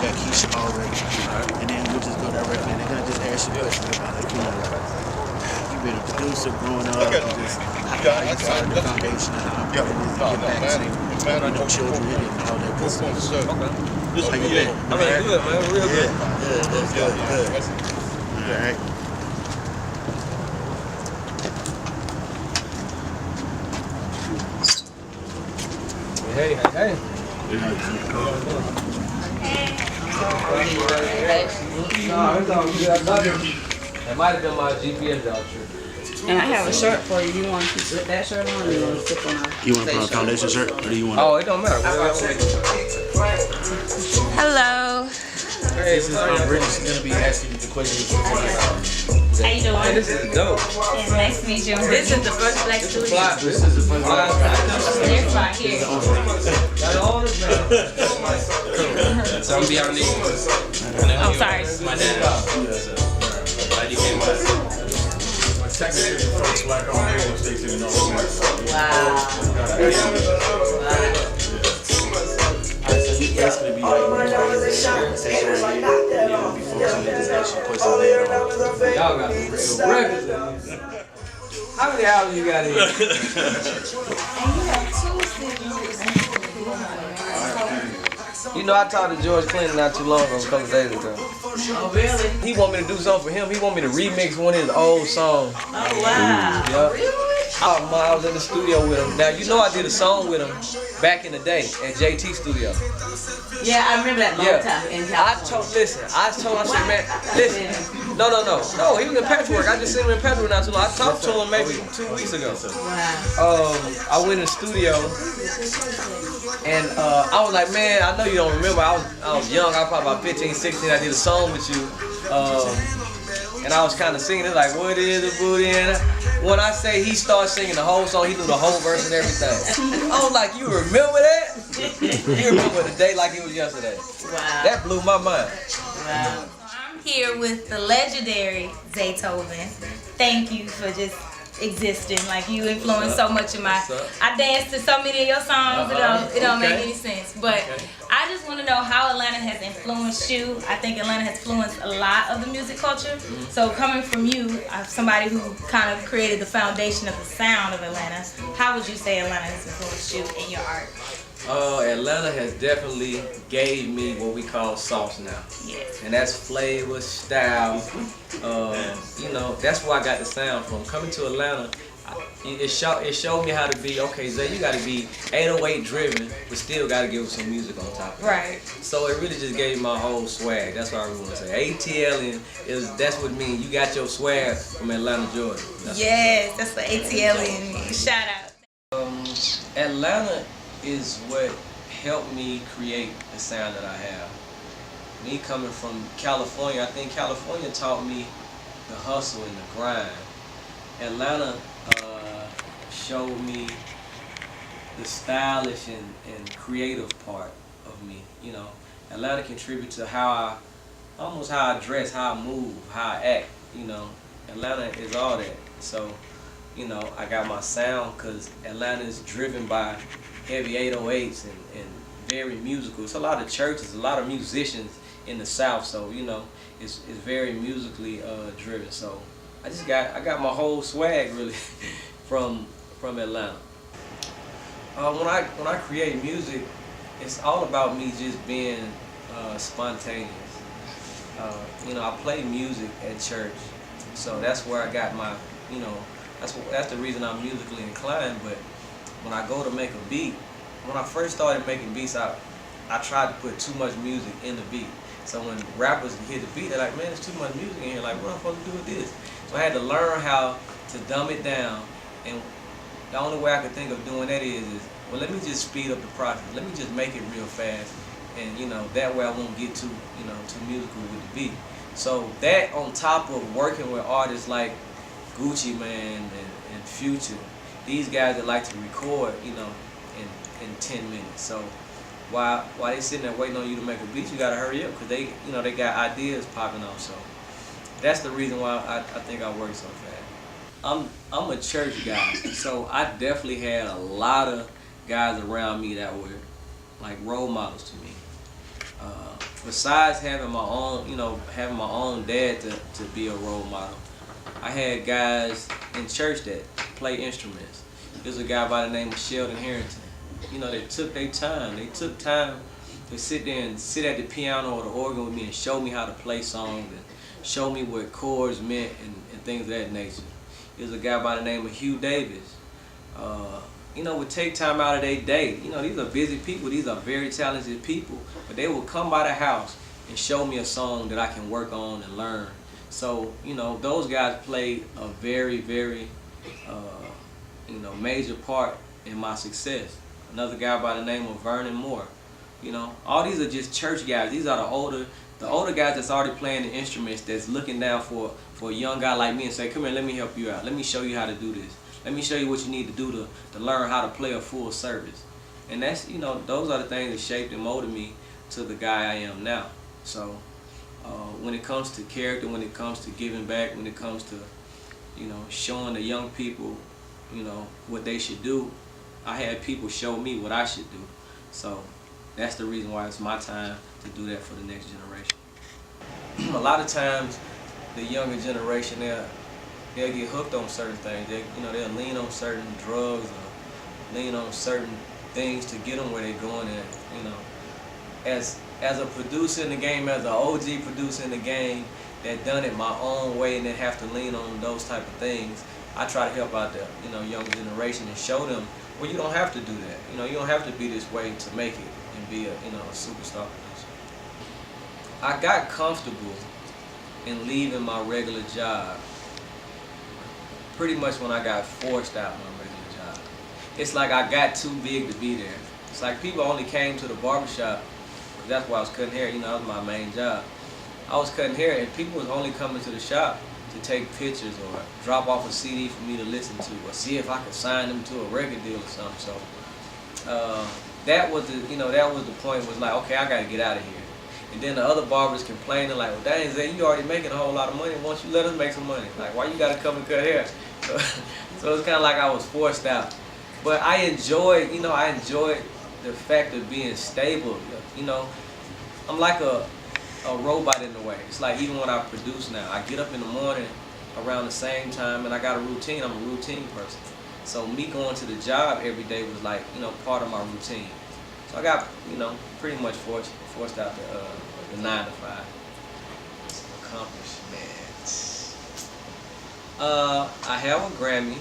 got Keisha already. And then we'll just go directly. And they're gonna just ask you questions about like, you been a producer growing up, and just how you started the foundation and how important it is to get back to children and all that good stuff. Okay. How you been? I mean, good, man. Real good. Good. All right. Hey. No, it's all good. I love it. That might have been my GPS out trip. And I have a shirt for you. You want to put that shirt on, or you want to stick on our? You want to put on a foundation shirt, or do you want? Oh, it don't matter. Hello. Hey, This is Brittany's gonna be asking you the questions. How you doing? Hey, this is dope. Yeah, nice to meet you. This is the first black studio. This is the first There's one here. Got all this, man. Cool. So I'm beyond these. Oh, sorry. My dad. Glad you came by. Technically, the first black-owned radio station in North America. Wow. That's gonna be like station right here, and then we'll be focusing on just asking questions later on. Y'all got some records. How many albums you got in? And you have two CDs. You know, I talked to George Clinton not too long ago, a couple days ago. Oh, really? He want me to do something for him. He want me to remix one of his old songs. Oh, wow. Yep. Really? I was in the studio with him. Now, you know I did a song with him back in the day at JT Studio. Yeah, I remember that long time in California. I said, man, listen. No, he was in Patchwork. I just seen him in Patchwork not too long. I talked to him maybe 2 weeks ago. Wow. I went in the studio, and I was like, man, I know you don't remember. I was young. I was probably about 15, 16. I did a song with you. And I was kind of singing it like, what is a booty? And when I say he started singing the whole song, he knew the whole verse and everything. I was like, you remember that? You remember the day like it was yesterday. Wow. That blew my mind. Wow. I'm here with the legendary Zaytoven. Thank you for just existing. Like, you influenced so much of my. I danced to so many of your songs. It don't make any sense. But I just want to know how Atlanta has influenced you. I think Atlanta has influenced a lot of the music culture. So coming from you, somebody who kind of created the foundation of the sound of Atlanta, how would you say Atlanta has influenced you in your art? Atlanta has definitely gave me what we call sauce now. Yes. And that's flavor, style. You know, that's where I got the sound from. Coming to Atlanta, it showed me how to be, okay, Zay, you got to be 808 driven, but still got to give some music on top of it. Right. So it really just gave me my whole swag. That's what I really want to say. ATLien that's what it means. You got your swag from Atlanta, Georgia. Yes, that's what ATLien. Shout out. Atlanta is what helped me create the sound that I have. Me coming from California, I think California taught me the hustle and the grind. Atlanta showed me the stylish and creative part of me. You know, Atlanta contributed to how I dress, how I move, how I act. You know, Atlanta is all that. So, you know, I got my sound because Atlanta is driven by heavy 808s and very musical. It's a lot of churches, a lot of musicians in the South, so you know it's very musically driven. So I got my whole swag really from Atlanta. When I create music, it's all about me just being spontaneous. You know, I play music at church, so that's where I got my, you know, that's the reason I'm musically inclined. But when I go to make a beat, when I first started making beats, I tried to put too much music in the beat. So when rappers hear the beat, they're like, man, there's too much music in here. Like, what am I supposed to do with this? So I had to learn how to dumb it down. And the only way I could think of doing that is well, let me just speed up the process. Let me just make it real fast. And, you know, that way I won't get too, you know, too musical with the beat. So that on top of working with artists like Gucci Mane and Future, these guys that like to record, you know, in 10 minutes. So while they sitting there waiting on you to make a beat, you gotta hurry up because they, you know, they got ideas popping off. So that's the reason why I think I work so fast. I'm a church guy, so I definitely had a lot of guys around me that were like role models to me. Besides having my own, having my own dad to be a role model, I had guys in church that play instruments. There's a guy by the name of Sheldon Harrington. They took their time. They took time to sit there and sit at the piano or the organ with me and show me how to play songs and show me what chords meant and things of that nature. There's a guy by the name of Hugh Davis. Would take time out of their day. These are busy people. These are very talented people. But they would come by the house and show me a song that I can work on and learn. So, those guys played a very, very, major part in my success. Another guy by the name of Vernon Moore. All these are just church guys. These are the older guys that's already playing the instruments, that's looking down for a young guy like me and say, come here, let me help you out. Let me show you how to do this. Let me show you what you need to do to learn how to play a full service. And that's, those are the things that shaped and molded me to the guy I am now. So when it comes to character, when it comes to giving back, when it comes to, showing the young people, what they should do, I had people show me what I should do. So that's the reason why it's my time to do that for the next generation. A lot of times, the younger generation, they'll get hooked on certain things. They'll lean on certain drugs or lean on certain things to get them where they're going. And as a producer in the game, as an OG producer in the game that done it my own way and then have to lean on those type of things, I try to help out the younger generation and show them, well, you don't have to do that. You don't have to be this way to make it and be a superstar producer. I got comfortable in leaving my regular job pretty much when I got forced out my regular job. It's like I got too big to be there. It's like people only came to the barbershop, because that's why I was cutting hair. That was my main job. I was cutting hair and people was only coming to the shop to take pictures or drop off a CD for me to listen to or see if I could sign them to a record deal or something. So that was the point, was like, okay, I gotta get out of here. And then the other barbers complaining like, well, dang, Zay, you already making a whole lot of money. Why don't you let us make some money? Like, why you gotta come and cut hair? So it's kind of like I was forced out. But I enjoyed the fact of being stable. I'm like a robot in a way. It's like even when I produce now, I get up in the morning around the same time and I got a routine. I'm a routine person. So me going to the job every day was like, part of my routine. So I got, pretty much forced out the 9 to 5. Accomplishments. I have a Grammy.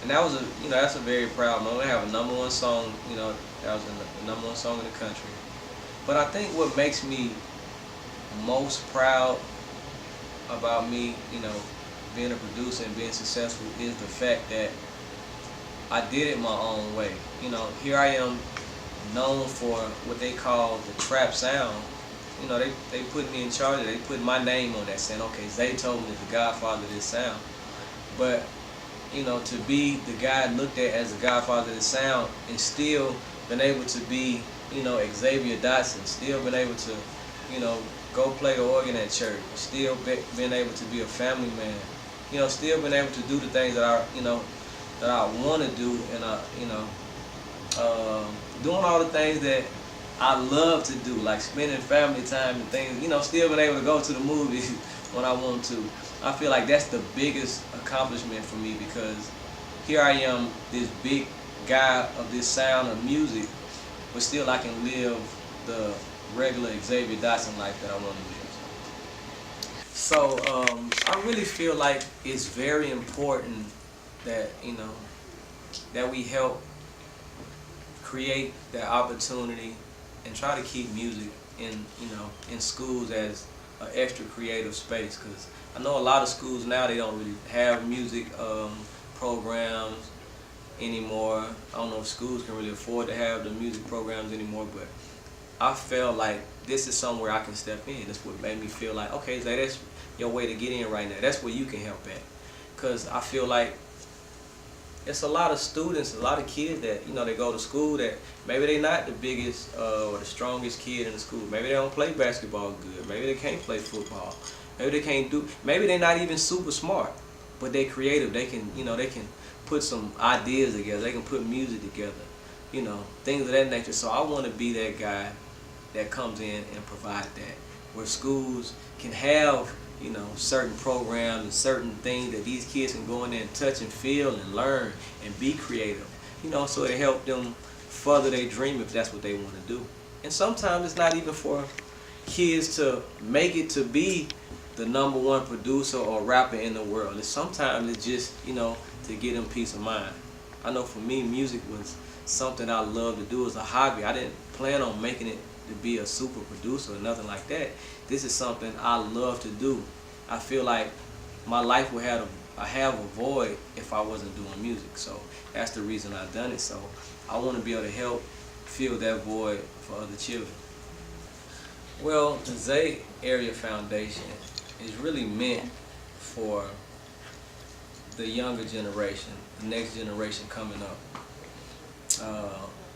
And that was that's a very proud moment. I have a #1 song, that was the #1 song in the country. But I think what makes me most proud about me, being a producer and being successful is the fact that I did it my own way. Here I am, known for what they call the trap sound. They put me in charge of it. They put my name on that, saying, okay, Zaytoven is the godfather of this sound. But to be the guy looked at as the godfather of the sound and still been able to be, Xavier Dotson, still been able to, go play the organ at church, still been able to be a family man, still been able to do the things that I want to do, and doing all the things that I love to do, like spending family time and things, still been able to go to the movies when I want to. I feel like that's the biggest accomplishment for me, because here I am, this big guy of this sound of music, but still I can live the regular Xavier Dotson life that I want to live. So I really feel like it's very important that that we help create that opportunity and try to keep music in schools as an extra creative space, because I know a lot of schools now, they don't really have music programs anymore. I don't know if schools can really afford to have the music programs anymore, but I felt like this is somewhere I can step in. That's what made me feel like, okay, Zay, that's your way to get in right now. That's where you can help at. Because I feel like it's a lot of students, a lot of kids that, they go to school that maybe they're not the biggest or the strongest kid in the school. Maybe they don't play basketball good. Maybe they can't play football. Maybe they can't do, maybe they're not even super smart, but they're creative. They can, they can put some ideas together. They can put music together. you know, things of that nature. So I want to be that guy that comes in and provide that, where schools can have, you know, certain programs and certain things that these kids can go in there and touch and feel and learn and be creative, you know, so it help them further their dream if that's what they want to do. And sometimes it's not even for kids to make it to be the #1 producer or rapper in the world. Sometimes it's just, you know, to get them peace of mind. I know for me, music was something I loved to do as a hobby. I didn't plan on making it to be a super producer or nothing like that. This is something I love to do. I feel like my life would have a void if I wasn't doing music. So that's the reason I've done it. So I want to be able to help fill that void for other children. Well, the Zay Area Foundation is really meant for the younger generation, the next generation coming up.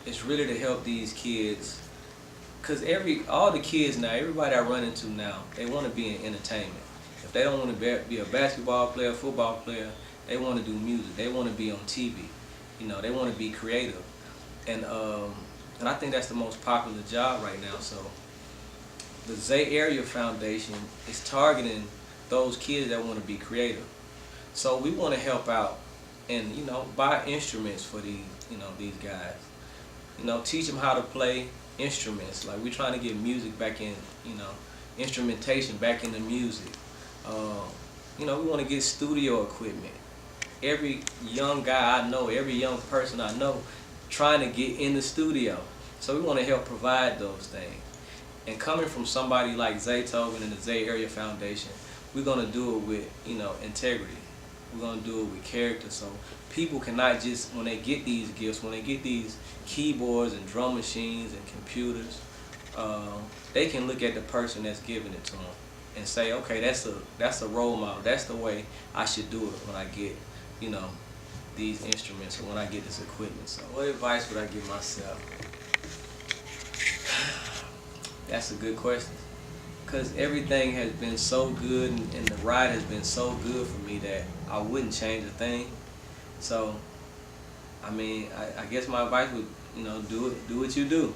It's really to help these kids, because all the kids now, everybody I run into now, they want to be in entertainment. If they don't want to be a basketball player, football player, they want to do music. They want to be on TV. You know, they want to be creative. And I think that's the most popular job right now. So the Zay Area Foundation is targeting those kids that want to be creative. So we want to help out and, you know, buy instruments for these, you know, these guys. You know, teach them how to play instruments. Like, we're trying to get music back in, you know, instrumentation back into music. You know, we want to get studio equipment. Every young guy I know, every young person I know, trying to get in the studio. So we want to help provide those things. And coming from somebody like Zaytoven and the Zay Area Foundation, we're going to do it with, you know, integrity. We're going to do it with character. So people cannot just, when they get these gifts, when they get these keyboards and drum machines and computers, they can look at the person that's giving it to them and say, okay, that's a role model. That's the way I should do it when I get, you know, these instruments or when I get this equipment. So what advice would I give myself? That's a good question, because everything has been so good and the ride has been so good for me that I wouldn't change a thing. So, I mean, I guess my advice would, you know, do what you do.